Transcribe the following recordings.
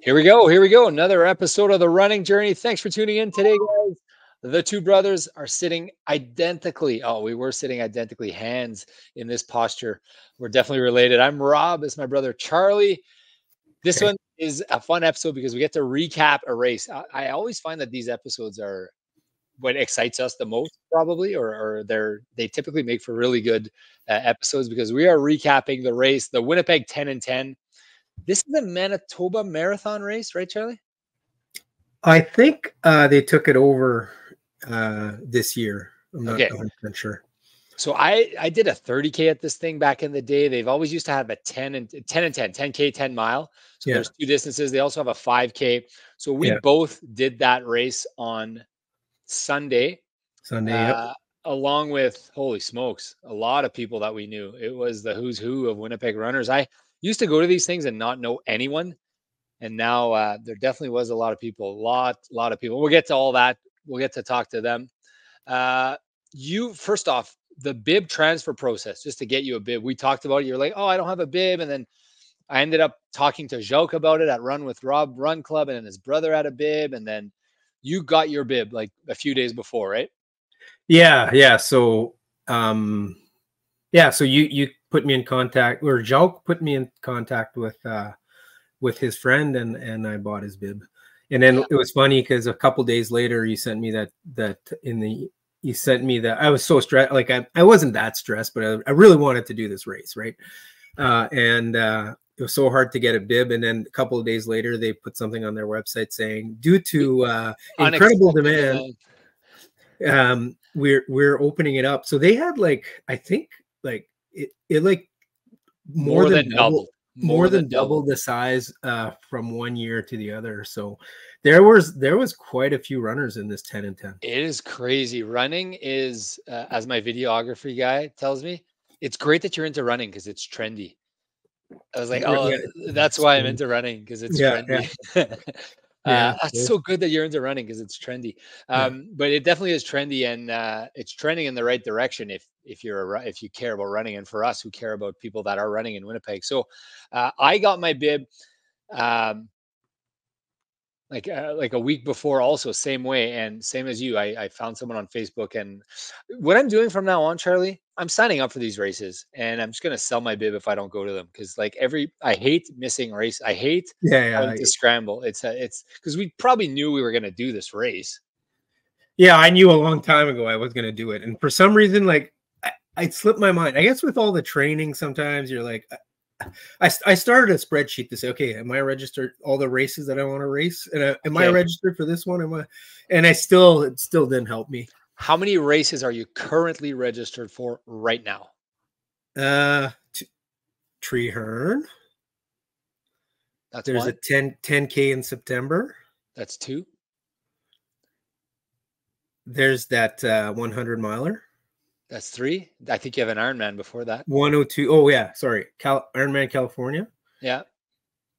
Here we go. Here we go. Another episode of the Running Journey. Thanks for tuning in today, guys. The two brothers are sitting identically. Oh, we were sitting identically, hands in this posture. We're definitely related. I'm Rob. It's my brother Charlie. This one is a fun episode because we get to recap a race. I always find that these episodes are what excites us the most, probably, or they typically make for really good episodes because we are recapping the race, the Winnipeg 10 and 10. This is a Manitoba Marathon race, right, Charlie? I think they took it over this year. I'm not 100% sure. So I did a 30K at this thing back in the day. They've always used to have a 10K, 10 mile. So there's two distances. They also have a 5K. So we both did that race on Sunday. Along with, holy smokes, a lot of people that we knew. It was the who's who of Winnipeg runners. I used to go to these things and not know anyone. And now there definitely was a lot of people, a lot of people. We'll get to all that. We'll get to talk to them. First off, the bib transfer process, just to get you a bib. We talked about it. You're like, oh, I don't have a bib. And then I ended up talking to Jacques about it at Run with Rob Run Club, and then his brother had a bib. And then you got your bib like a few days before, right? Yeah. So, so you put me in contact, or Jacques put me in contact with his friend, and I bought his bib. And then it was funny because a couple days later, you sent me you sent me that. I was so stressed. Like I wasn't that stressed, but I really wanted to do this race, right? It was so hard to get a bib. And then a couple of days later, they put something on their website saying, due to incredible demand, we're opening it up. So they had I think more than double the size from one year to the other. So there was quite a few runners in this 10 and 10. It is crazy. Running is, as my videography guy tells me, it's great that you're into running because it's trendy. I was like, that's why I'm into running, because it's trendy. That's so good that you're into running because it's trendy. But it definitely is trendy, and it's trending in the right direction if you care about running, and for us who care about people that are running in Winnipeg. So I got my bib like a week before, also same way, and same as you. I found someone on Facebook, and what I'm doing from now on, Charlie, I'm signing up for these races, and I'm just gonna sell my bib if I don't go to them, because I hate missing race. I hate having to scramble. It's because we probably knew we were gonna do this race. Yeah, I knew a long time ago I was gonna do it, and for some reason, I slipped my mind. I guess with all the training, sometimes you're like, I started a spreadsheet to say, okay, am I registered all the races that I want to race? And am I registered for this one? And it still didn't help me. How many races are you currently registered for right now? Treeherne. There's a 10K in September. That's 2. There's that 100 miler. That's 3. I think you have an Ironman before that. 102. Oh yeah, sorry. Ironman California. Yeah.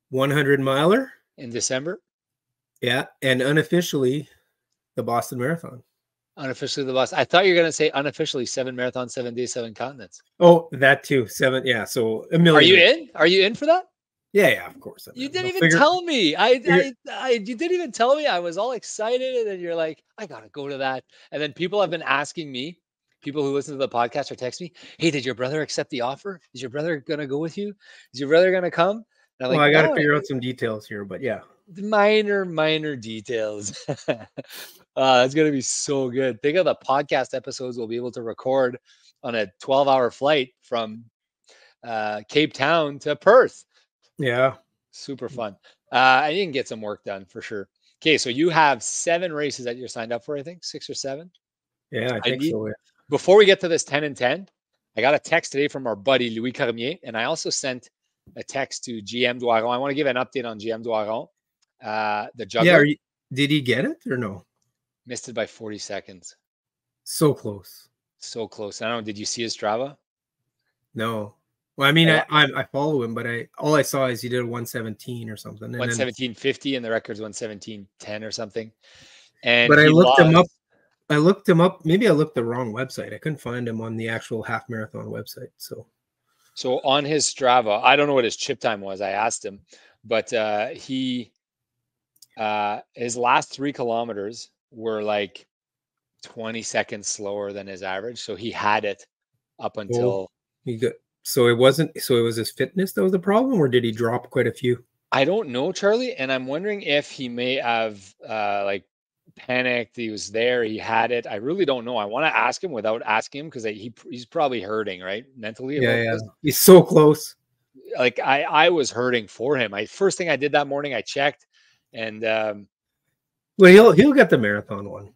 100 miler in December. Yeah, and unofficially, the Boston Marathon. Unofficially, the Boston. I thought you were gonna say unofficially 7 marathons, 7 days, 7 continents. Oh, that too. 7. Yeah. So a million. Are you in? Are you in for that? Yeah, of course. You didn't even tell me. You didn't even tell me. I was all excited, and then you're like, I gotta go to that. And then people have been asking me. People who listen to the podcast or text me, hey, did your brother accept the offer? Is your brother going to go with you? Is your brother going to come? And I got to figure out some details here, but yeah. Minor details. That's going to be so good. Think of the podcast episodes we'll be able to record on a 12-hour flight from Cape Town to Perth. Yeah. Super fun. And you can get some work done for sure. Okay, so you have 7 races that you're signed up for, I think, 6 or 7. Yeah, I think so. Yeah. Before we get to this 10 and 10, I got a text today from our buddy Louis Cormier, and I also sent a text to GM Doiron. I want to give an update on GM Doiron, the juggler. Yeah, did he get it or no? Missed it by 40 seconds. So close. So close. I don't know. Did you see his Strava? No. Well, I mean, I follow him, but all I saw is he did a 117 or something. 117.50, and the record's 117.10 or something. And but I looked him up. Maybe I looked the wrong website. I couldn't find him on the actual half marathon website. So on his Strava, I don't know what his chip time was. I asked him, but he his last 3 kilometers were like 20 seconds slower than his average. So he had it up Oh, until so it was his fitness that was the problem, or did he drop quite a few? I don't know, Charlie, and I'm wondering if he may have like panicked. He was there, he had it. I really don't know. I want to ask him without asking him because he's probably hurting, right, mentally about Yeah, this. he's so close. Like I was hurting for him. First thing I did that morning, I checked, and Well, he'll get the marathon one.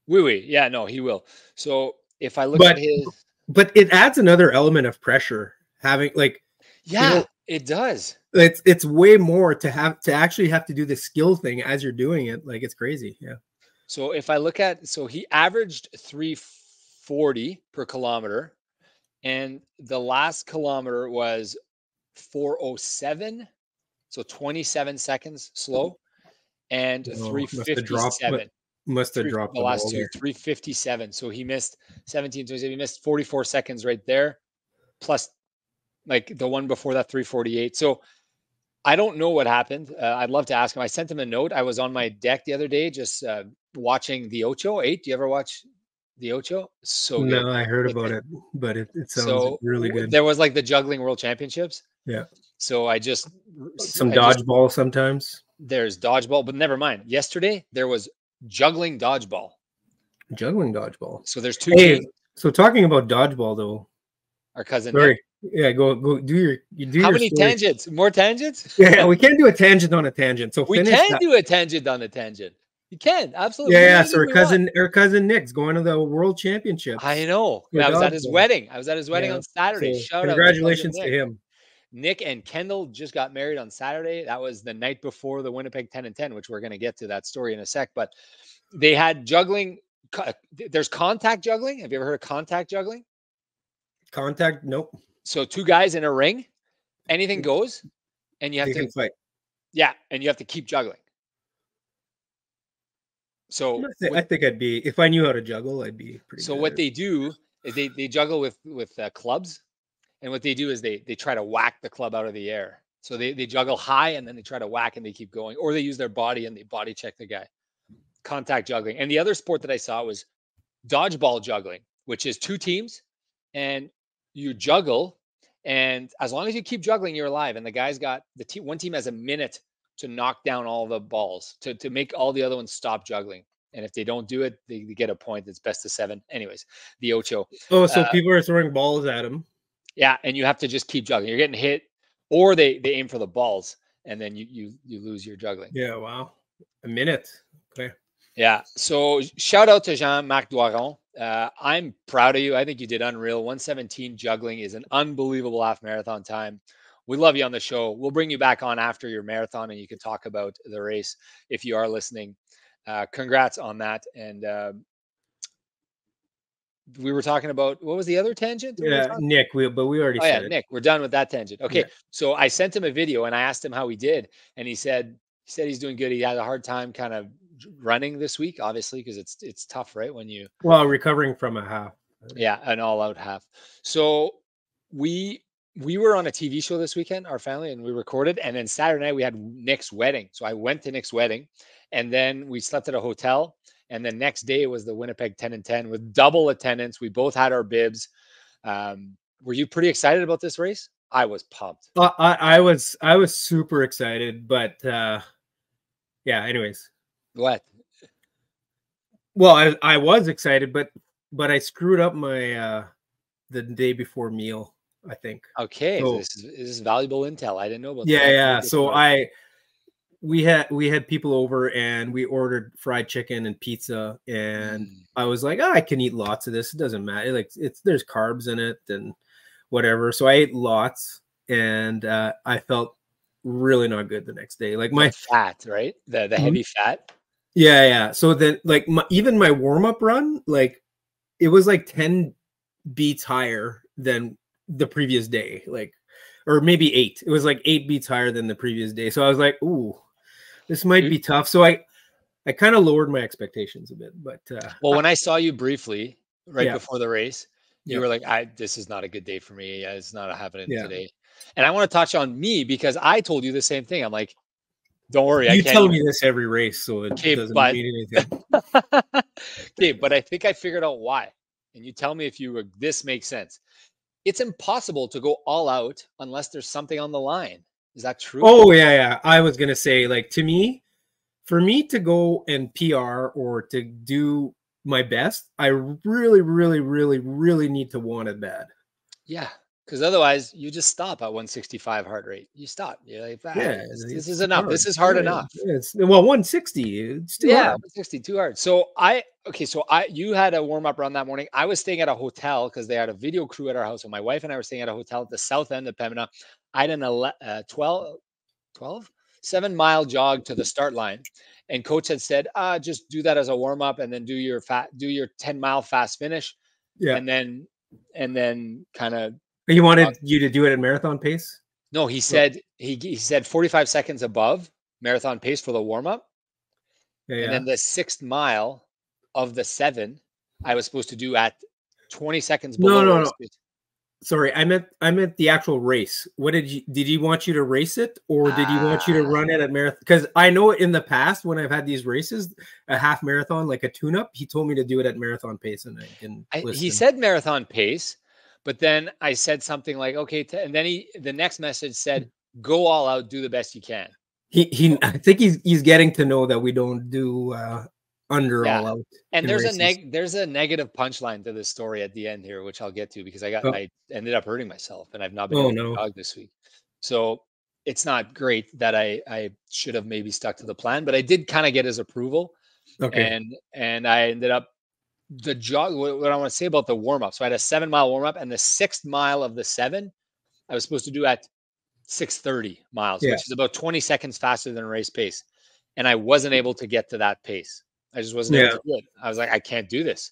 yeah, no, he will. So if I look But at his, but it adds another element of pressure having like yeah, it does. it's way more to actually have to do the skill thing as you're doing it. Like it's crazy. Yeah. So if I look at, so he averaged 340 per kilometer, and the last kilometer was 407, so 27 seconds slow, and Must have dropped the the last ball two, there. 357. So he missed 17, he missed 44 seconds right there, plus like the one before that, 348. So I don't know what happened. I'd love to ask him. I sent him a note. I was on my deck the other day just watching the Ocho 8. Do you ever watch the Ocho? So good. No, I heard about it, but it sounds So really good. there was like the juggling world championships. Yeah. So Some dodgeball sometimes. There's dodgeball, but never mind. Yesterday there was juggling dodgeball. Juggling dodgeball. So there's 2 teams. So talking about dodgeball though. Our cousin. Sorry. Nick. Yeah, go do How your many story. tangents? More tangents? Yeah, we can't do a tangent on a tangent. So we can do a tangent on a tangent. You can, absolutely. Yeah, so our cousin Nick's going to the world championships. I know. I was at his wedding. on Saturday. So Shout congratulations out to him. Nick and Kendall just got married on Saturday. That was the night before the Winnipeg 10 and 10, which we're going to get to that story in a sec. But they had juggling. There's contact juggling. Have you ever heard of contact juggling? Contact? Nope. So 2 guys in a ring, anything goes, and you have to fight. Yeah, and you have to keep juggling. So I think I'd be, if I knew how to juggle, I'd be pretty. So what they do is they juggle with clubs, and what they do is they try to whack the club out of the air. So they juggle high and then they try to whack and they keep going, or they use their body and they body check the guy. Contact juggling. And the other sport that I saw was dodgeball juggling, which is 2 teams and you juggle, and as long as you keep juggling, you're alive. And the guy's got one team has a minute to knock down all the balls to make all the other ones stop juggling. And if they don't do it, they get a point. It's best of 7. Anyways, the Ocho. Oh, so people are throwing balls at him. Yeah, and you have to just keep juggling. You're getting hit, or they aim for the balls, and then you lose your juggling. Yeah, wow. A minute. Okay. Yeah. So shout out to Jean-Marc Doiron. I'm proud of you. I think you did unreal. 1:17 juggling is an unbelievable half marathon time. We love you on the show. We'll bring you back on after your marathon, and you can talk about the race if you are listening. Congrats on that. And we were talking about, what was the other tangent? Yeah, Nick. We already said it. Nick. We're done with that tangent. Okay. Yeah. So I sent him a video and I asked him how he did, and he said he's doing good. He had a hard time kind of running this week, obviously, because it's tough, right? When you recovering from a half. Yeah, an all-out half. So we were on a TV show this weekend, our family, and we recorded. And then Saturday night we had Nick's wedding. So I went to Nick's wedding, and then we slept at a hotel. And the next day was the Winnipeg 10 and 10 with double attendance. We both had our bibs. Were you pretty excited about this race? I was pumped. I was super excited, but yeah. Anyways. What? Well, I was excited, but I screwed up my the day before meal, I think. Okay, so this is valuable intel. I didn't know about that. Yeah. So we had people over and we ordered fried chicken and pizza, and I was like, I can eat lots of this. It doesn't matter. Like there's carbs in it and whatever. So I ate lots, and I felt really not good the next day. Like my fat, right? The heavy fat. Yeah. So then, like even my warm up run, like it was like 10 beats higher than the previous day, like, or maybe 8. It was like 8 beats higher than the previous day. So I was like, ooh, this might be tough. So I kind of lowered my expectations a bit. But when I saw you briefly before the race, you were like, this is not a good day for me. It's not happening today. And I want to touch on me because I told you the same thing. I'm like, Don't worry, I You can't tell even. me this every race, so it Okay, doesn't but mean anything. okay, but I think I figured out why. And you tell me if this makes sense. It's impossible to go all out unless there's something on the line. Is that true? Oh yeah, yeah. I was gonna say, like, to me, for me to go and PR or to do my best, I really, really, really, really need to want it bad. Yeah, because otherwise you just stop at 165 heart rate. You stop. You're like, "Ah, Yeah, this it's is too enough. hard. This is hard Yeah, enough." yeah, it's well 160. It's too Yeah, hard. 160 too hard. So you had a warm up run that morning. I was staying at a hotel because they had a video crew at our house. So my wife and I were staying at a hotel at the south end of Pembina. I had an 12, 7 mile jog to the start line. And coach had said, just do that as a warm up and then do your 10-mile fast finish. Yeah. And then kind of, He wanted you to do it at marathon pace? no, he said, he said 45 seconds above marathon pace for the warm up. Yeah, And yeah. then the 6th mile of the 7, I was supposed to do at 20 seconds No, below no, race no. speed. Sorry, did he want you to race it, or did he want you to run it at marathon? Because I know in the past when I've had these races, a half marathon, like a tune-up, he told me to do it at marathon pace, and I didn't He listen. said marathon pace, but then I said something like, okay, and then the next message said, go all out, do the best you can. I think he's getting to know that we don't do under Yeah. all out. And in races. there's a negative punchline to this story at the end here, which I'll get to because I ended up hurting myself and I've not been able to no. jog this week. So it's not great that I should have maybe stuck to the plan, but I did kind of get his approval. Okay. And I ended up the jog. What I want to say about the warm up. So I had a 7-mile warm up, and the 6th mile of the 7, I was supposed to do at 6:30 miles, Yeah. which is about 20 seconds faster than race pace. And I wasn't able to get to that pace. I just wasn't able to do it. I was like, I can't do this.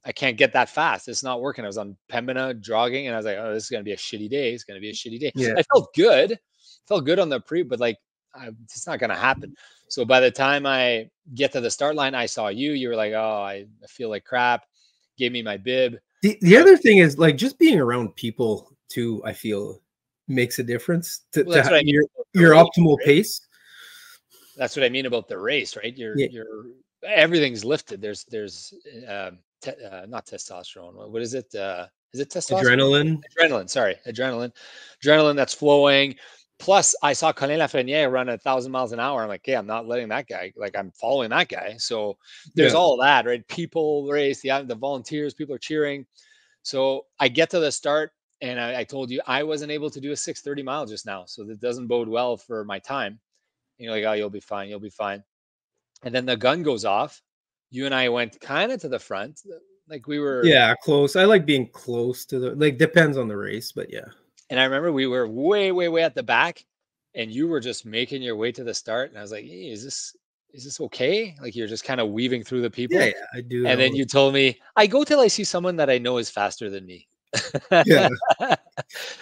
I can't get that fast. It's not working. I was on Pembina jogging, and I was like, oh, this is gonna be a shitty day. It's gonna be a shitty day. Yeah. I felt good. Felt good on the but like, it's not gonna happen. So by the time I get to the start line, I saw you. You were like, oh, I feel like crap. Gave me my bib. The other thing is, like, just being around people too, I feel makes a difference to that's what I mean your race, optimal right? Pace. That's what I mean about the race, right? You're everything's lifted. There's not testosterone. What is it? Is it testosterone? Adrenaline. Sorry, adrenaline that's flowing. Plus, I saw Colin Lafreniere run 1,000 miles an hour. I'm like, yeah, I'm not letting that guy. Like, I'm following that guy. So there's all of that, right? People race, the volunteers, people are cheering. So I get to the start, and I told you I wasn't able to do a 6:30 mile just now, so that doesn't bode well for my time. And you're like, oh, you'll be fine. You'll be fine. And then the gun goes off. You and I went kind of to the front, like we were. Yeah, close. I like being close to depends on the race, but yeah. And I remember we were way, way, way at the back, and you were just making your way to the start. And I was like, hey, is this okay? Like, you're just kind of weaving through the people. Yeah, I do. And then you told me, I go till I see someone that I know is faster than me. Yeah.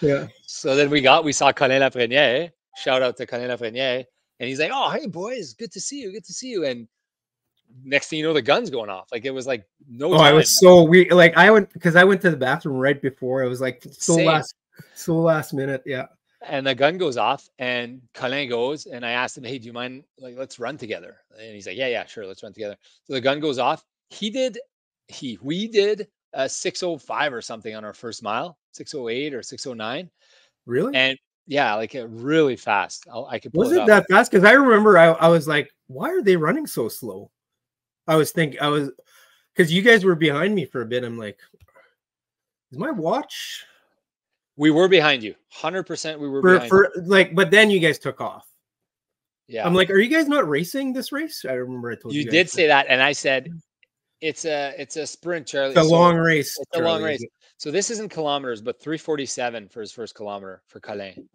Yeah. So then we saw Colin Lafreniere. Shout out to Colin Lafreniere. And he's like, oh, hey, boys, good to see you. Good to see you. And next thing you know, the gun's going off. Like, it was like no time. I was so weird. Like, I went to the bathroom right before. It was like so last minute. Yeah. And the gun goes off, and Colin goes, and I asked him, hey, do you mind? Like, let's run together. And he's like, yeah, sure. Let's run together. So the gun goes off. We did a 6:05 or something on our first mile, 6:08 or 6:09. Really? And yeah, like really fast. I could pull Was it it up. that fast? Because I remember I was like, why are they running so slow? Because you guys were behind me for a bit. I'm like, is my watch? We were behind you, 100%. We were behind you. But then you guys took off. Yeah, I'm like, are you guys not racing this race? I remember I told you. You did say that, and I said it's a sprint, Charlie. It's a long race. It's a long race. So this isn't kilometers, but 3:47 for his first kilometer for Colin.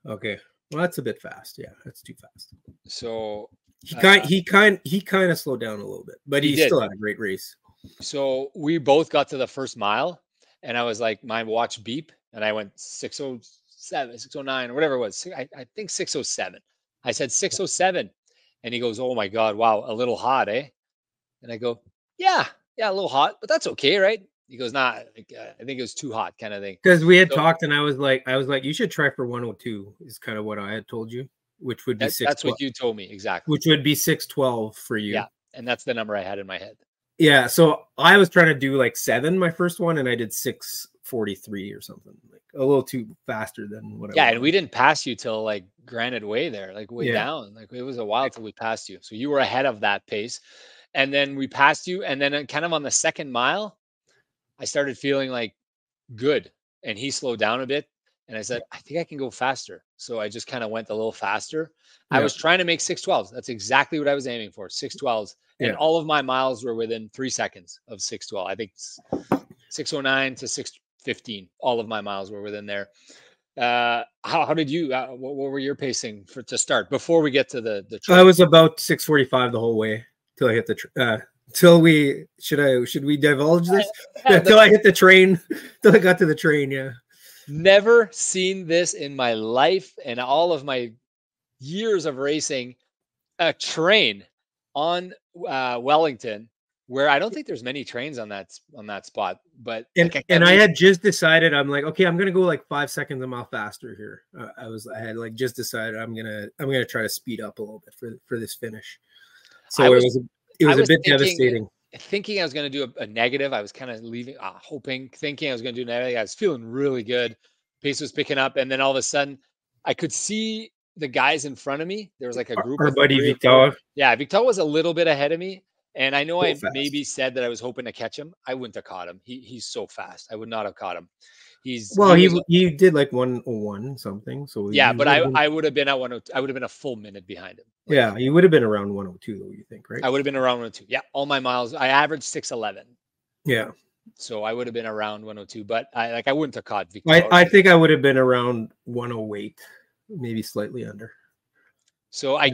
Okay, well, that's a bit fast. Yeah, that's too fast. So he kind of slowed down a little bit, but he still had a great race. So we both got to the first mile, and I was like, my watch beep, and I went 6:07, 6:09, or whatever it was. I think 6:07. I said 6:07, and he goes, "Oh my God, wow, a little hot, eh?" And I go, "Yeah, a little hot, but that's okay, right?" He goes, "Nah, I think it was too hot," kind of thing. Because we had talked, and I was like, you should try for 102. Is kind of what I had told you. which would be That's what you told me exactly. which would be 612 for you. Yeah, and that's the number I had in my head. Yeah, so I was trying to do like 7 my first one, and I did 6:43 or something, like a little too faster than what I Yeah, wanted. and we didn't pass you till like Granite Way there, like way down. Like it was a while till we passed you. So you were ahead of that pace. And then we passed you, and then kind of on the second mile, I started feeling like good. And he slowed down a bit. And I said, I think I can go faster. So I just kind of went a little faster. I was trying to make 6:12s. That's exactly what I was aiming for, 6:12s. And all of my miles were within 3 seconds of 6:12. I think 6:09 to 6:15. All of my miles were within there. How did you? What were your pacing to start before we get to the trail? I was about 6:45 the whole way till I hit the till we should we divulge this? Till I hit the train, till I got to the train. Yeah. Never seen this in my life and all of my years of racing. A train on Wellington, where I don't think there's many trains on that spot. But and I had just decided, I'm like, okay, I'm gonna go like 5 seconds a mile faster here. I had like just decided I'm gonna try to speed up a little bit for this finish. So it was a bit devastating. Thinking I was going to do a negative. I was kind of leaving, thinking I was going to do negative. I was feeling really good. Pace was picking up. And then all of a sudden I could see the guys in front of me. There was like a group. Our buddy Victor. Yeah. Victor was a little bit ahead of me. And I know I maybe said that I was hoping to catch him. I wouldn't have caught him. He's so fast. I would not have caught him. He did like 101 something. So but I would have been at 102. I would have been a full minute behind him. Yeah, you would have been around 102 though, you think, right? I would have been around 102. Yeah, all my miles. I averaged 6:11. Yeah. So I would have been around 102, but I wouldn't have caught Victor. I think I would have been around 108, maybe slightly under. So I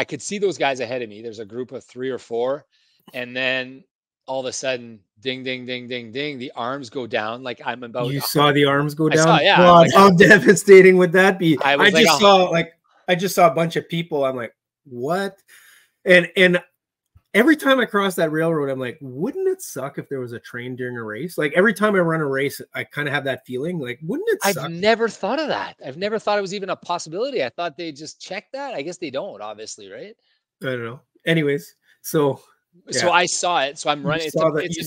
could see those guys ahead of me. There's a group of 3 or 4, and then all of a sudden, ding, ding, ding, ding, ding, the arms go down. Like I'm about. You saw the arms go down? Yeah. God, how devastating would that be? I just saw a bunch of people. I'm like, what? And every time I cross that railroad, I'm like, wouldn't it suck if there was a train during a race? Like every time I run a race, I kind of have that feeling. Like, wouldn't it suck? I've never thought of that. I've never thought it was even a possibility. I thought they just checked that. I guess they don't, obviously, right? I don't know. Anyways, so I saw it. So I'm running. It's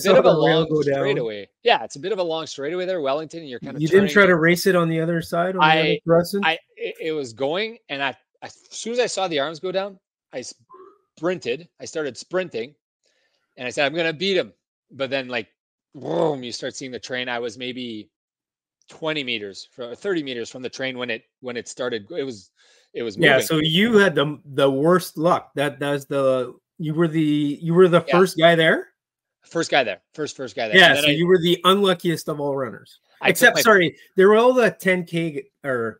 a bit of a long straightaway. Yeah, it's a bit of a long straightaway there, Wellington, and you're kind of. You didn't try to race it on the other side. It was going, and as soon as I saw the arms go down, I sprinted. I started sprinting, and I said, "I'm gonna beat him." But then, like, boom! You start seeing the train. I was maybe 20 meters, 30 meters from the train when it started. It was moving. Yeah. So you had the worst luck. You were the first guy there. First guy there. First guy there. Yeah. So you were the unluckiest of all runners. There were all the 10K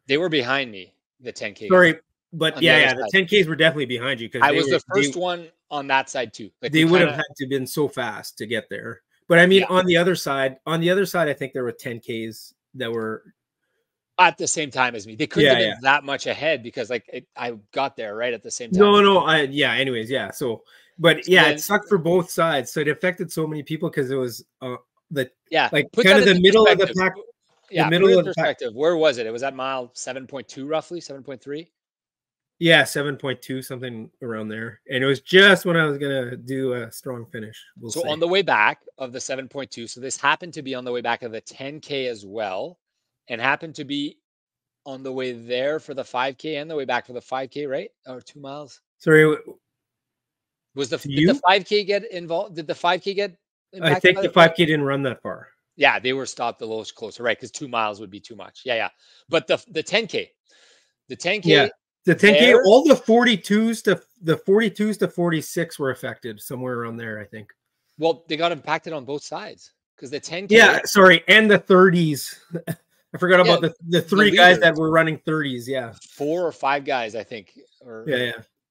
they were behind me. The 10K. Sorry. But the 10Ks were definitely behind you because I was the first one on that side too. Like they would have had to been so fast to get there. But I mean, on the other side, I think there were 10Ks that were at the same time as me. They couldn't have been that much ahead because I got there right at the same time. No. Anyways, yeah. So, but yeah, it sucked for both sides. So it affected so many people because it was kind of the middle of the pack. Yeah, middle of perspective. Where was it? It was at mile 7.2, roughly 7.3. Yeah, 7.2, something around there. And it was just when I was gonna do a strong finish. On the way back of the 7.2, so this happened to be on the way back of the 10K as well, and happened to be on the way there for the 5K and the way back for the 5K, right? Or 2 miles. Sorry, did the 5K get involved? Did the 5K get impacted? I think the 5K didn't run that far. Yeah, they were stopped a little closer, right? Because 2 miles would be too much. Yeah. But the 10K, the 10K. Yeah. The 10K, all the 42s to 46 were affected somewhere around there, I think. Well, they got impacted on both sides because the 10K. Yeah, sorry, and the 30s. I forgot about the 3 guys that were running 30s. Yeah, 4 or 5 guys, I think.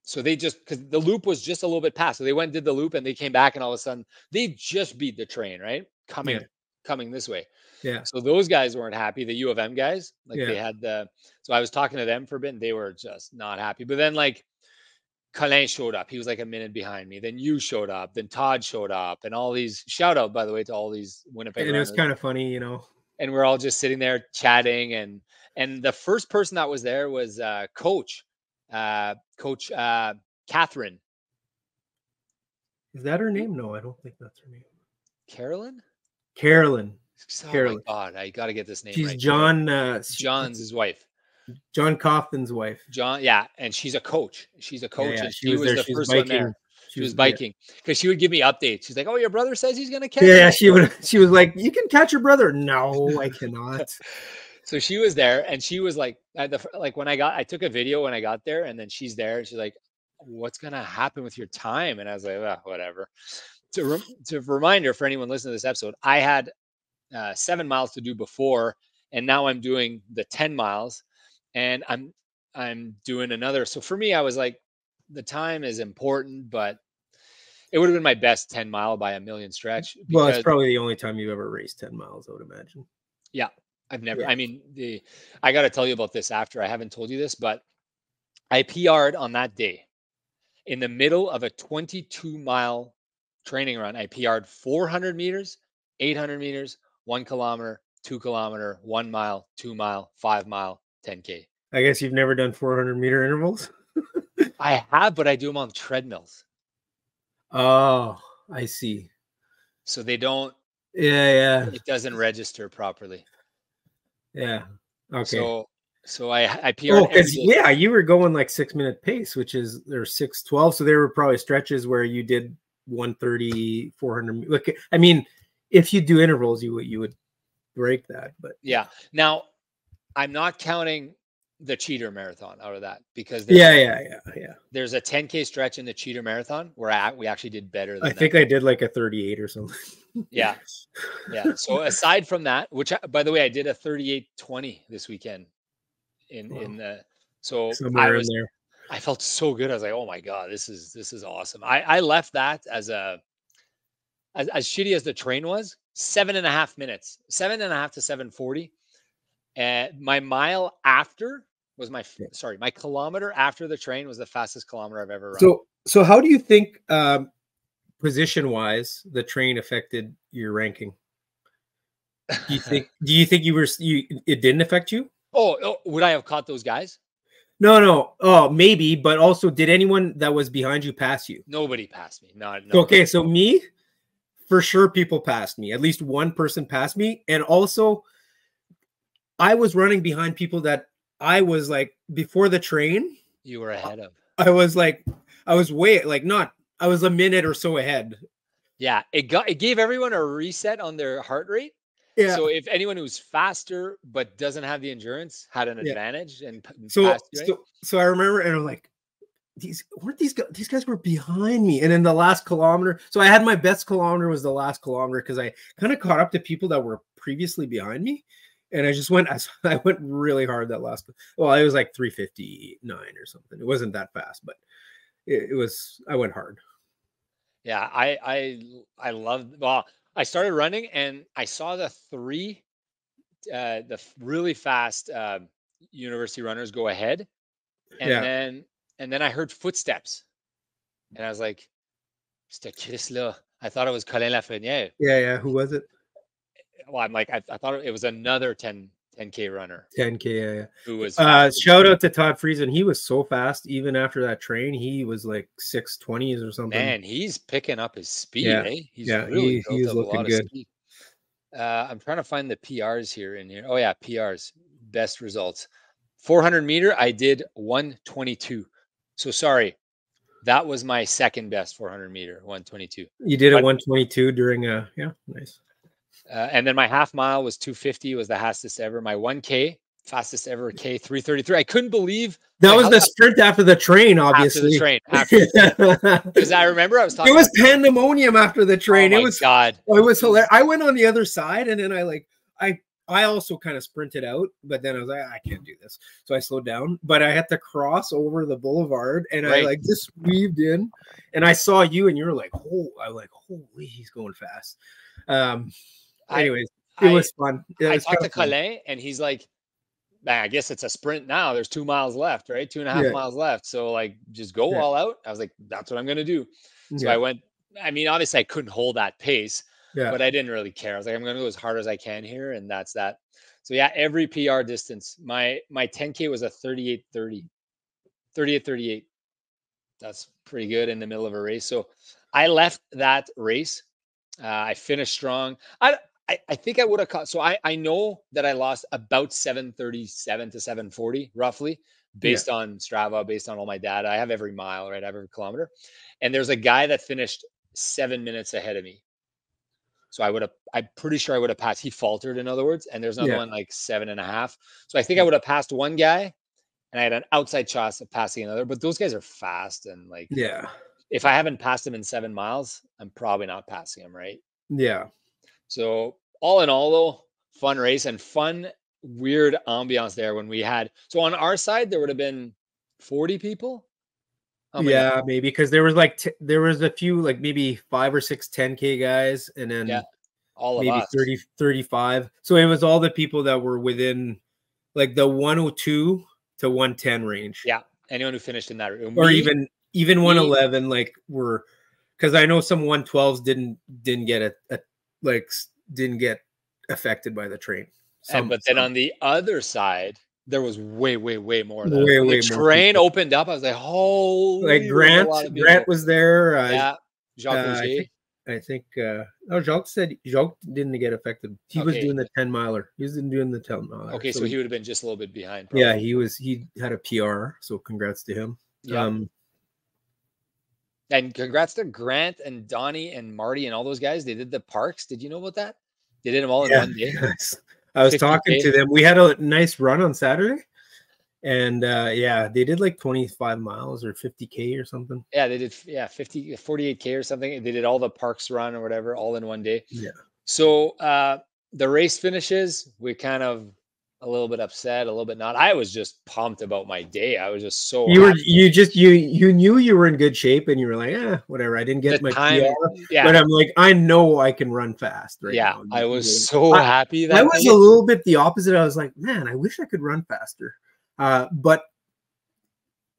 So they because the loop was just a little bit past. So they went and did the loop and they came back and all of a sudden they just beat the train, right? Coming this way. Yeah. So those guys weren't happy. The U of M guys, they had so I was talking to them for a bit and they were just not happy. But then Colin showed up. He was like a minute behind me. Then you showed up. Then Todd showed up and all these shout out, by the way, to all these Winnipeg. And it was kind of funny, and we're all just sitting there chatting. And the first person that was there was Coach. Coach Catherine. Is that her name? No, I don't think that's her name. Carolyn? Carolyn. Oh Carolyn. my God, I got to get this name She's right. John's his wife. John Coffin's wife. John, yeah, and she's a coach. She's a coach, Yeah, and she was the first one there. She was Yeah. biking because she would give me updates. She's like, "Oh, your brother says he's gonna catch." Yeah, you." she was like, "You can catch your brother." No, I cannot. So she was there, and she was like, when I took a video when I got there, and then she's there, and she's like, "What's gonna happen with your time?" And I was like, "Whatever." To reminder for anyone listening to this episode, I had 7 miles to do before, and now I'm doing the 10 miles, and I'm doing another. So for me, I was like, the time is important, but it would have been my best 10 mile by a million stretch. Well, it's Because probably the only time you've ever raced 10 miles, I would imagine. yeah, I've never. Yeah. I mean, I got to tell you about this after. I haven't told you this, but I PR'd on that day in the middle of a 22-mile training run. I PR'd 400 meters, 800 meters, 1 kilometer, 2 kilometer, 1 mile, 2 mile, 5 mile, 10K. I guess you've never done 400-meter intervals? I have, but I do them on treadmills. Oh, I see. So they don't. Yeah. It doesn't register properly. Yeah. Okay. So I PR'd. Oh, because yeah, you were going like 6-minute pace, which is or 6:12. So there were probably stretches where you did 130, 400. Look, I mean, if you do intervals, you would break that. But yeah. Now, I'm not counting the cheater marathon out of that because there's a 10K stretch in the cheater marathon where we actually did better than I think I did like a 38 or something. Yeah. So aside from that, which by the way, I did a 38:20 this weekend in the somewhere in there. I felt so good. I was like, oh my God, this is awesome. I left that as shitty as the train was, 7.5 minutes, 7.5 to 7:40. And my mile after was my kilometer after the train was the fastest kilometer I've ever run. So how do you think position wise the train affected your ranking? Do you think it didn't affect you? Oh, would I have caught those guys? No. Oh, maybe, but also did anyone that was behind you pass you? Nobody passed me. No. Okay, so me, for sure people passed me. At least one person passed me. And also I was running behind people that I was like before the train. You were ahead of. I was a minute or so ahead. Yeah, it gave everyone a reset on their heart rate. Yeah. So if anyone who's faster but doesn't have the endurance had an advantage, and so I remember, and I'm like, these guys were behind me, and in the last kilometer, so I had my best kilometer was the last kilometer because I kind of caught up to people that were previously behind me, and I went really hard that last. Well, it was like 3:59 or something. It wasn't that fast, but it was. I went hard. Yeah, I loved. Well, I started running and I saw the really fast university runners go ahead, and then I heard footsteps, and I was like, I thought it was Colin Lafreniere. Yeah. Who was it? Well, I'm like, I thought it was another 10K runner. 10K, yeah. Who was shout out to Todd Friesen. He was so fast. Even after that train, he was like 6:20s or something. Man, he's picking up his speed. Yeah, He's really he's looking good. I'm trying to find the PRs here in here. Oh yeah, PRs, best results. 400 meter, I did 1:22. So sorry, that was my second best 400 meter, 1:22. You did a 1:22 during nice. And then my half mile was 2:50, was the fastest ever. My 1K, fastest ever K, 3:33. I couldn't believe that was the sprint after the train, obviously. Because I remember I was talking. It was pandemonium after the train. Oh my God. It was hilarious. I went on the other side, and then I also kind of sprinted out, but then I was like, I can't do this. So I slowed down, but I had to cross over the boulevard, and I just weaved in, and I saw you, and you were like, holy, he's going fast. Anyways, it was fun. I talked to Colin, and he's like, man, I guess it's a sprint now. There's 2 miles left, right? 2.5 miles left. So like, just go all out. I was like, that's what I'm going to do. So I went, I mean, obviously I couldn't hold that pace, but I didn't really care. I was like, I'm going to go as hard as I can here. And that's that. So yeah, every PR distance, my 10K was a 38:30. 38. That's pretty good in the middle of a race. So I left that race. I finished strong. I think I would have caught. So I know that I lost about 7:37 to 7:40 roughly, Yeah. based on Strava, based on all my data. I have every mile, right? I have every kilometer. And there's a guy that finished 7 minutes ahead of me. So I'm pretty sure I would have passed. He faltered, in other words. And there's another Yeah. one like 7.5. So I think I would have passed one guy, and I had an outside chance of passing another. But those guys are fast, and like Yeah. if I haven't passed him in 7 miles, I'm probably not passing him, right? Yeah. So all in all, though, fun race and fun, weird ambiance there when we had. So on our side, there would have been 40 people. How many? Yeah, maybe because there was like there was a few like maybe 5 or 6 10K guys, and Yeah, then all of maybe us. 30 35. So it was all the people that were within like the 102 to 110 range. Yeah, anyone who finished in that room. Or Me, even me, 111 like were, because I know some 112s didn't get like didn't get affected by the train. but then on the other side, there was way, way, way more. Way When the more train people. opened up, I was like, Like holy, there's a Grant lot of Grant people. was there. Yeah, Jacques I Auger. think oh, Jacques didn't get affected. He was Okay. doing the 10 miler. He was doing the 10 miler. Okay, so he would have been just a little bit behind. Yeah, Probably. he had a PR, so congrats to him. Yeah. And congrats to Grant and Donnie and Marty and all those guys. They did the parks. Did you know about that? They did them all in one day. Yes. I was 50K. talking to them. We had a nice run on Saturday. And yeah, they did like 25 miles or 50K or something. Yeah, they did 48K or something. They did all the parks run or whatever all in one day. Yeah. So the race finishes. We kind of a little bit upset, a little bit not. I was just pumped about my day. I was just so happy. You knew you were in good shape, and you were like, whatever. I didn't get my time, PR, but I'm like, I know I can run fast right now. I was so happy that I was a little bit the opposite. I was like, man, I wish I could run faster. But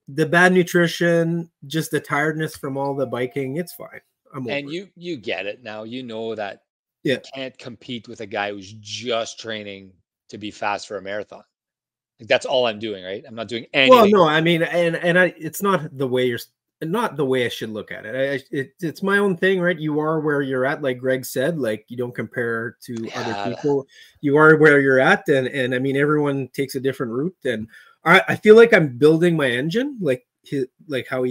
the bad nutrition, just the tiredness from all the biking, it's fine. And you get it now. You know that you can't compete with a guy who's just training to be fast for a marathon. Like, that's all I'm doing, right? I'm not doing anything. Well, no, I mean, it's not the way I should look at it. It's my own thing, right? You are where you're at, like Greg said. Like, you don't compare to other people. You are where you're at, and I mean, everyone takes a different route. And I feel like I'm building my engine, like how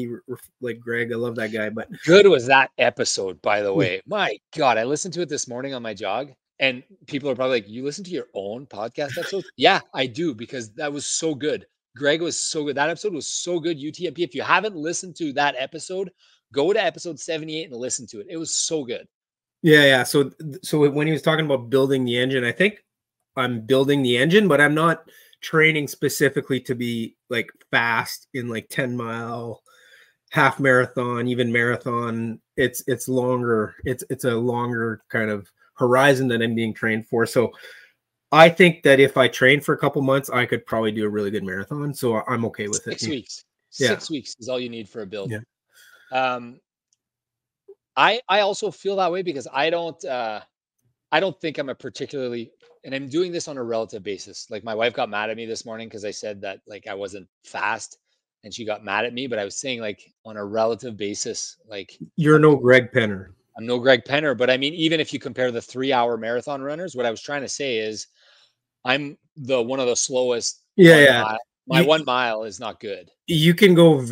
like Greg. I love that guy. But good was that episode, by the way. My God, I listened to it this morning on my jog. And people are probably like, you listen to your own podcast episodes? Yeah, I do, because that was so good. Greg was so good. That episode was so good. UTMP. If you haven't listened to that episode, go to episode 78 and listen to it. It was so good. Yeah. So when he was talking about building the engine, I think I'm building the engine, but I'm not training specifically to be like fast in like 10-mile, half marathon, even marathon. It's longer. It's a longer kind of horizon that I'm being trained for. So I think that if I train for a couple months, I could probably do a really good marathon. So I'm okay with 6 it. weeks. 6 weeks is all you need for a build. Yeah. I also feel that way because I don't think I'm a particularly, and I'm doing this on a relative basis. Like, my wife got mad at me this morning because I said that like I wasn't fast, and she got mad at me. But I was saying, like, on a relative basis, like, you're no Greg Penner. I'm no Greg Penner, but I mean, even if you compare the 3-hour marathon runners, what I was trying to say is I'm one of the slowest. Yeah. My 1 mile is not good. You can go a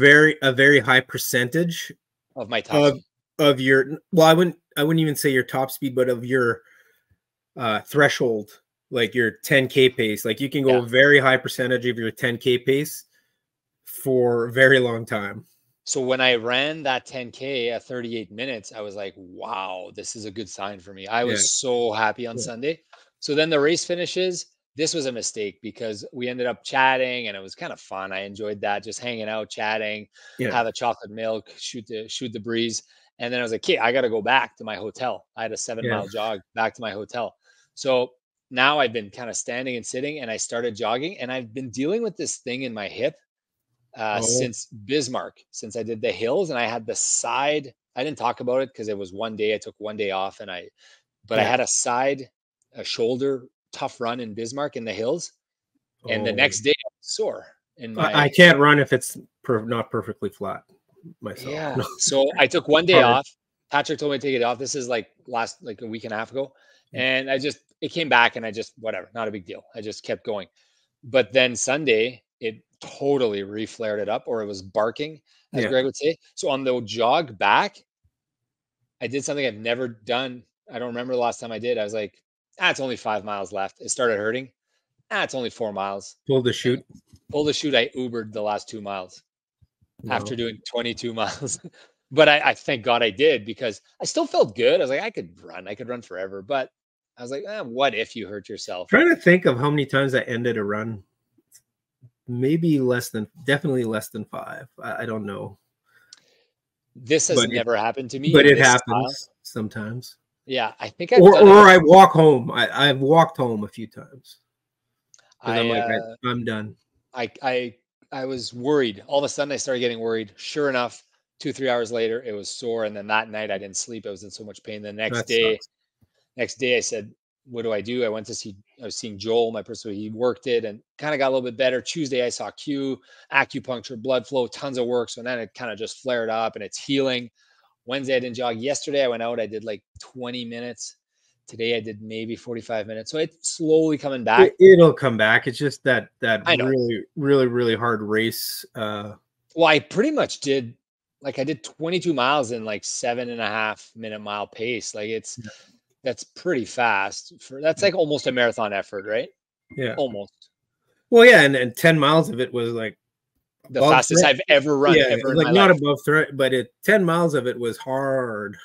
very high percentage of my top speed. Of your, well, I wouldn't even say your top speed, but of your threshold, like your 10K pace. Like, you can go a very high percentage of your 10K pace for a very long time. So when I ran that 10K at 38 minutes, I was like, wow, this is a good sign for me. I was so happy on Sunday. So then the race finishes. This was a mistake because we ended up chatting, and it was kind of fun. I enjoyed that, just hanging out, chatting, have a chocolate milk, shoot the breeze. And then I was like, okay, I got to go back to my hotel. I had a 7-mile jog back to my hotel. So now I've been kind of standing and sitting, and I started jogging, and I've been dealing with this thing in my hip since Bismarck, since I did the hills, and I had the side. I didn't talk about it because it was one day. I took one day off, I had a shoulder tough run in Bismarck in the hills, and the next day I was sore, in I my can't run if it's not perfectly flat myself. yeah. No. So I took one day Hard. off. Patrick told me to take it off. This is like a week and a half ago. And it came back and I just, whatever, not a big deal. I just kept going. But then Sunday, it totally reflared it up, or it was barking, as Yeah. Greg would say. So on the jog back, I did something I've never done. I don't remember the last time I did. I was like, it's only 5 miles left. It started hurting. It's only 4 miles. Pull the chute. Pull the chute. I Ubered the last 2 miles after No. doing 22 miles. But I thank God I did, because I still felt good. I was like, I could run forever. But I was like, what if you hurt yourself? Trying to think of how many times I ended a run. Maybe definitely less than 5. I don't know. This has never happened to me. But it happens sometimes. Yeah, I think or I walk home. I've walked home a few times. I'm like, I'm done. I was worried. All of a sudden I started getting worried. Sure enough, 2-3 hours later, it was sore. And then that night I didn't sleep. I was in so much pain. The next day I said, what do? I went to I was seeing Joel, my person. He worked it and kind of got a little bit better. Tuesday, I saw acupuncture, blood flow, tons of work. So then it kind of just flared up and it's healing. Wednesday, I didn't jog. Yesterday, I went out. I did like 20 minutes. Today, I did maybe 45 minutes. So it's slowly coming back. It'll come back. It's just that really, really, really hard race. Well, I pretty much did. Like I did 22 miles in like 7.5 minute mile pace. Like that's pretty fast. That's like almost a marathon effort, right? Yeah. Almost. Well, yeah. And 10 miles of it was like the fastest I've ever run. Yeah, ever like not above threat, but 10 miles of it was hard.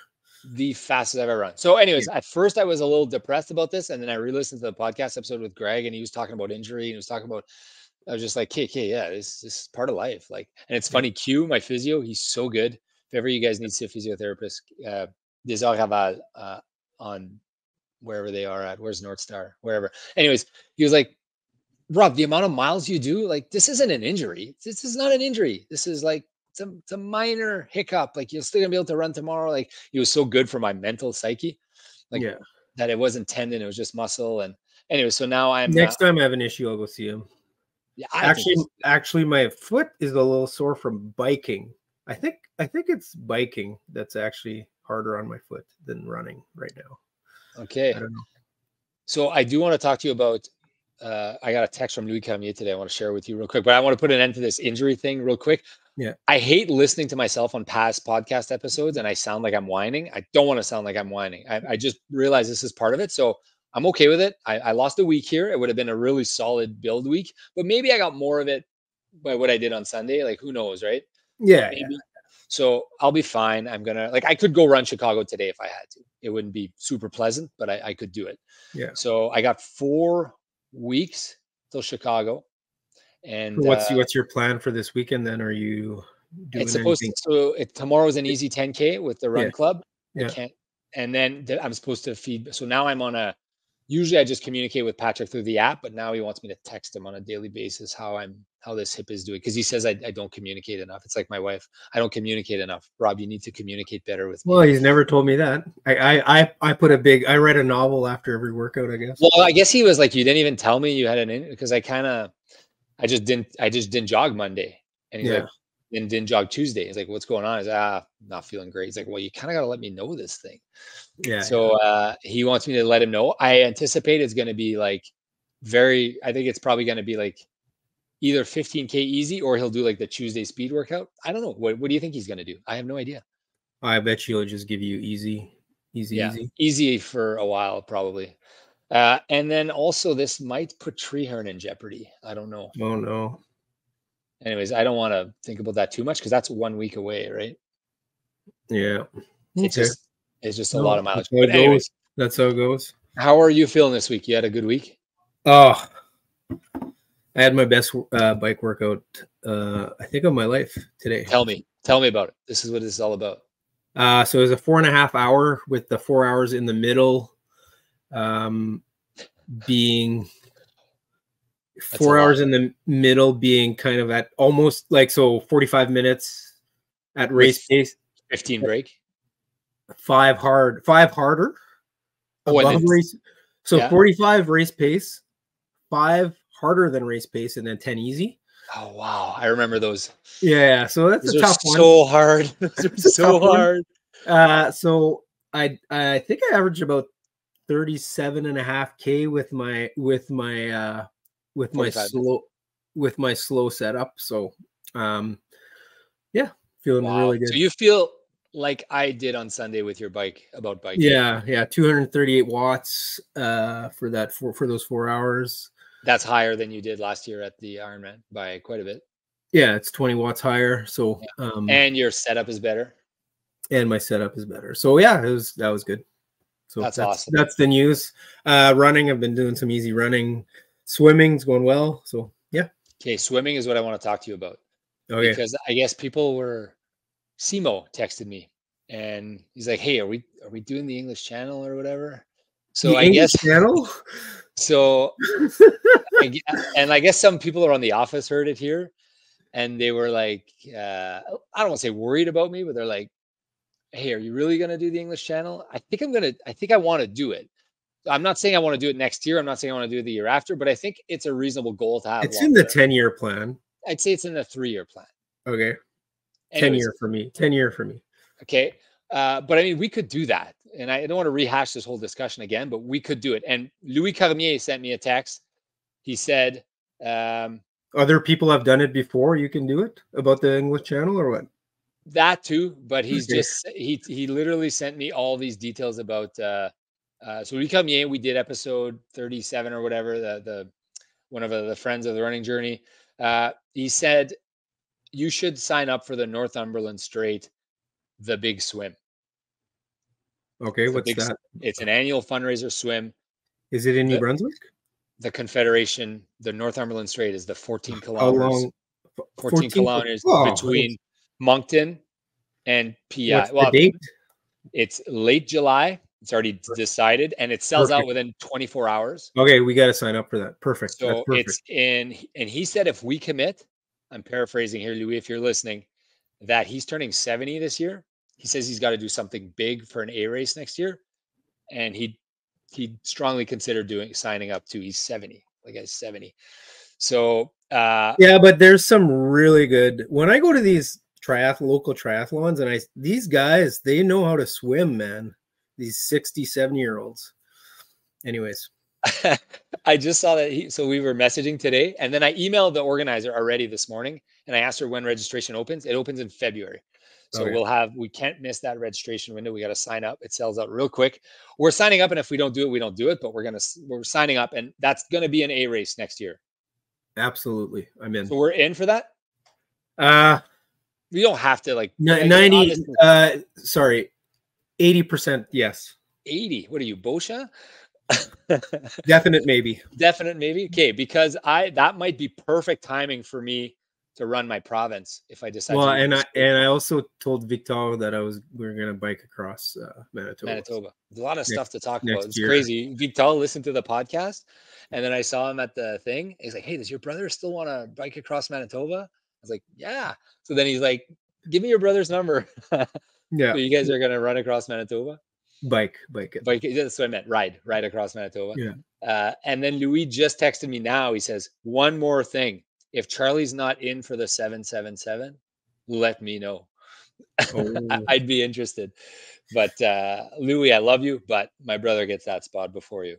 The fastest I've ever run. So anyways, at first I was a little depressed about this. And then I re-listened to the podcast episode with Greg and he was talking about injury and he was talking about, I was just like, okay, yeah, this is part of life. Like, and it's funny, Q, my physio, he's so good. If ever you guys need to see a physiotherapist, Des Raval, on wherever they are at, where's North Star, wherever. Anyways, he was like, Rob, the amount of miles you do, like, this isn't an injury. This is not an injury. This is like, it's a minor hiccup. Like, you're still gonna be able to run tomorrow. Like, he was so good for my mental psyche, like that it wasn't tendon, it was just muscle. And anyway, so now next time I have an issue, I'll go see him. Yeah, actually, my foot is a little sore from biking. I think it's biking that's actually harder on my foot than running right now. Okay. I don't know. So I do want to talk to you about. I got a text from Louis Camier today. I want to share with you real quick, but I want to put an end to this injury thing real quick. Yeah. I hate listening to myself on past podcast episodes and I sound like I'm whining. I don't want to sound like I'm whining. I just realized this is part of it. So I'm okay with it. I lost a week here. It would have been a really solid build week, but maybe I got more of it by what I did on Sunday. Like, who knows, right? Yeah. Maybe. Yeah. So I'll be fine. I could go run Chicago today if I had to. It wouldn't be super pleasant, but I could do it. Yeah. So I got 4 weeks till Chicago. And what's your plan for this weekend then? Are you doing it's supposed anything? to, tomorrow's an easy 10K with the run club. Yeah. And then I'm supposed to feed. So now I'm on usually I just communicate with Patrick through the app, but now he wants me to text him on a daily basis how this hip is doing. Cause he says I don't communicate enough. It's like my wife. I don't communicate enough. Rob, you need to communicate better with me. Well, he's never told me that. I read a novel after every workout, I guess. Well, I guess he was like, you didn't even tell me you had because I just didn't jog Monday. And he's like, and didn't jog Tuesday. He's like, what's going on? He's not feeling great. He's like, well, you kind of got to let me know this thing. Yeah. So he wants me to let him know. I anticipate it's going to be like I think it's probably going to be like either 15K easy or he'll do like the Tuesday speed workout. I don't know. What do you think he's going to do? I have no idea. I bet you he'll just give you easy for a while, probably. And then also this might put Treeherne in jeopardy. I don't know. Oh no. Anyways, I don't want to think about that too much because that's 1 week away, right? Yeah. It's just a lot of mileage. But anyways, that's how it goes. How are you feeling this week? You had a good week? Oh, I had my best bike workout, I think, of my life today. Tell me about it. This is what this is all about. So it was a 4.5 hour with the 4 hours in the middle being 4 hours in the middle being kind of at almost like, so 45 minutes at race pace, 15 break, 5 harder above race. So 45 race pace, 5 harder than race pace, and then 10 easy. Oh wow, I remember those. Yeah, so that's Those a are tough one. so hard. Those are It's a so tough one. hard. So I think I averaged about 37.5K with my 45 slow setup. So yeah, feeling Wow. really good. So you feel like I did on Sunday with your bike about biking. Yeah, 238 watts for that for those 4 hours. That's higher than you did last year at the Ironman by quite a bit. Yeah, it's 20 watts higher. So and your setup is better. And my setup is better. So yeah, that was good. So that's awesome. That's the news. Running, I've been doing some easy running. Swimming's going well. So yeah. Okay, swimming is what I want to talk to you about. Okay. Because I guess people were Simo texted me and he's like, "Hey, are we doing the English Channel or whatever?" So the I English guess Channel. So I guess some people around the office heard it here and they were like, I don't want to say worried about me, but they're like, "Hey, are you really going to do the English Channel?" I think I want to do it. I'm not saying I want to do it next year. I'm not saying I want to do it the year after, but I think it's a reasonable goal to have. It's in the 10-year plan. I'd say it's in the 3-year plan. Okay. 10-year for me. 10-year for me. Okay. But I mean, we could do that. And I don't want to rehash this whole discussion again, but we could do it. And Louis Carmier sent me a text. He said, other people have done it before. You can do it about the English Channel or what? That too. But he's he literally sent me all these details about, so Louis Carmier, we did episode 37 or whatever, the one of the friends of the running journey. He said, you should sign up for the Northumberland Straight, the big swim. Okay, what's that? It's an annual fundraiser swim. Is it in New Brunswick? The Confederation, the Northumberland Straight is the 14 kilometers. 14 kilometers between Moncton and PI. What's the date? It's late July. It's already decided, and it sells out within 24 hours. Okay, we got to sign up for that. Perfect. So it's in, and he said if we commit, I'm paraphrasing here, Louis, if you're listening, that he's turning 70 this year. He says he's got to do something big for an A race next year, and he'd strongly consider signing up too. He's 70, like he's 70. So yeah, but there's some really good. When I go to these local triathlons, and these guys, they know how to swim, man. These 60, 70-year-olds. Anyways. I just saw that so we were messaging today, and then I emailed the organizer already this morning, and I asked her when registration opens. It opens in February. So we can't miss that registration window. We got to sign up. It sells out real quick. We're signing up, and if we don't do it, we don't do it, but we're signing up, and that's going to be an A race next year. Absolutely. I'm in. So we're in for that. We don't have to 90. Sorry. 80%. Yes. 80. What are you, Bosha? Definite maybe. Definite maybe. Okay, because that might be perfect timing for me to run my province if I decide. Well, and I also told Victor that we were gonna bike across Manitoba. There's a lot of stuff to talk about. It's crazy. Victor listened to the podcast, and then I saw him at the thing. He's like, "Hey, does your brother still want to bike across Manitoba?" I was like, "Yeah." So then he's like, "Give me your brother's number." Yeah. So you guys are gonna run across Manitoba? Bike. That's what I meant. Ride across Manitoba. Yeah. And then Louis just texted me now. He says, one more thing. If Charlie's not in for the 777, let me know. Oh. I'd be interested. But Louis, I love you, but my brother gets that spot before you.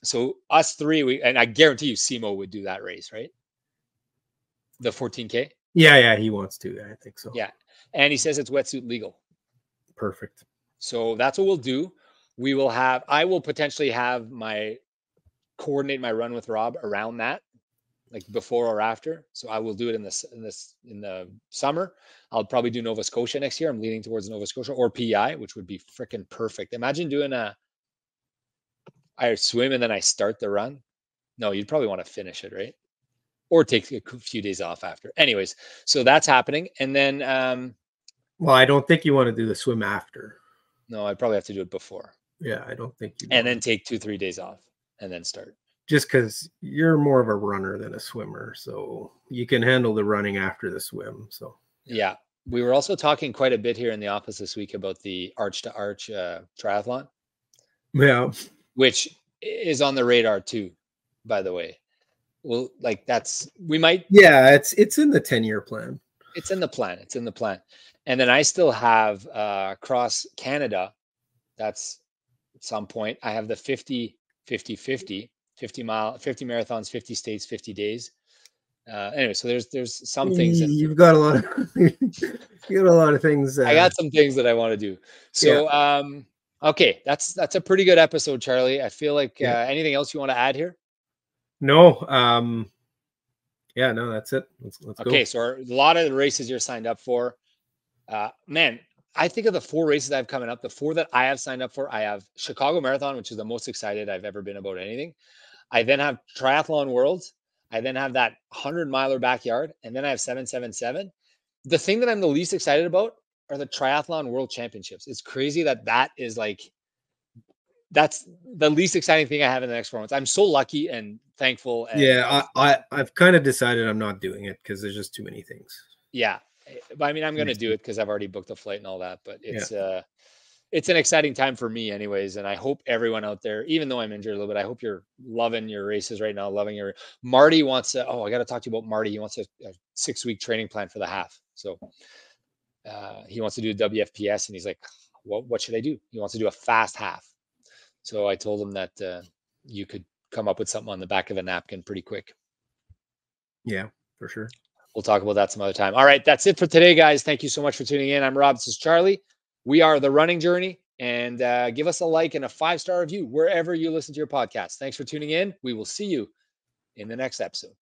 So us three, and I guarantee you Simo would do that race, right? The 14K? Yeah, he wants to. I think so. Yeah. And he says it's wetsuit legal. Perfect. So that's what we'll do. I will potentially coordinate my run with Rob around that, like before or after. So I will do it in the summer. I'll probably do Nova Scotia next year. I'm leaning towards Nova Scotia or PI, which would be freaking perfect. Imagine doing I swim and then I start the run. No, you'd probably want to finish it, right? Or take a few days off after. Anyways, so that's happening. And then well, I don't think you want to do the swim after. No, I'd probably have to do it before. Yeah, I don't think you and then take 2-3 days off and then start. Just because you're more of a runner than a swimmer, so you can handle the running after the swim. So yeah. We were also talking quite a bit here in the office this week about the Arch to Arch triathlon. Yeah. Which is on the radar too. by the way. Well, like we might. Yeah, it's in the 10-year plan. It's in the plan. It's in the plan. And then I still have across Canada. That's at some point. I have the 50 marathons, 50 states, 50 days. Anyway, so there's some things that you've got a lot of you got a lot of things. I got some things that I want to do. So okay, that's a pretty good episode, Charlie. I feel like anything else you want to add here? No. Yeah, no, that's it. Let's go. Okay, so a lot of the races you're signed up for. Man, I think of the 4 races I have coming up, the 4 that I have signed up for, I have Chicago Marathon, which is the most excited I've ever been about anything. I then have Triathlon Worlds. I then have that 100-miler backyard, and then I have 777. The thing that I'm the least excited about are the Triathlon World Championships. It's crazy that is like, that's the least exciting thing I have in the next 4 months. I'm so lucky and thankful. And, yeah, I've kind of decided I'm not doing it because there's just too many things. Yeah, but I mean, I'm going to do it because I've already booked a flight and all that. But it's an exciting time for me, anyways. And I hope everyone out there, even though I'm injured a little bit, I hope you're loving your races right now. Loving your Marty wants to. Oh, I got to talk to you about Marty. He wants a 6-week training plan for the half. So he wants to do a WFPS, and he's like, "What should I do?" He wants to do a fast half. So I told him that you could come up with something on the back of a napkin pretty quick. Yeah, for sure. We'll talk about that some other time. All right, that's it for today, guys. Thank you so much for tuning in. I'm Rob. This is Charlie. We are The Running Journey. And give us a like and a 5-star review wherever you listen to your podcast. Thanks for tuning in. We will see you in the next episode.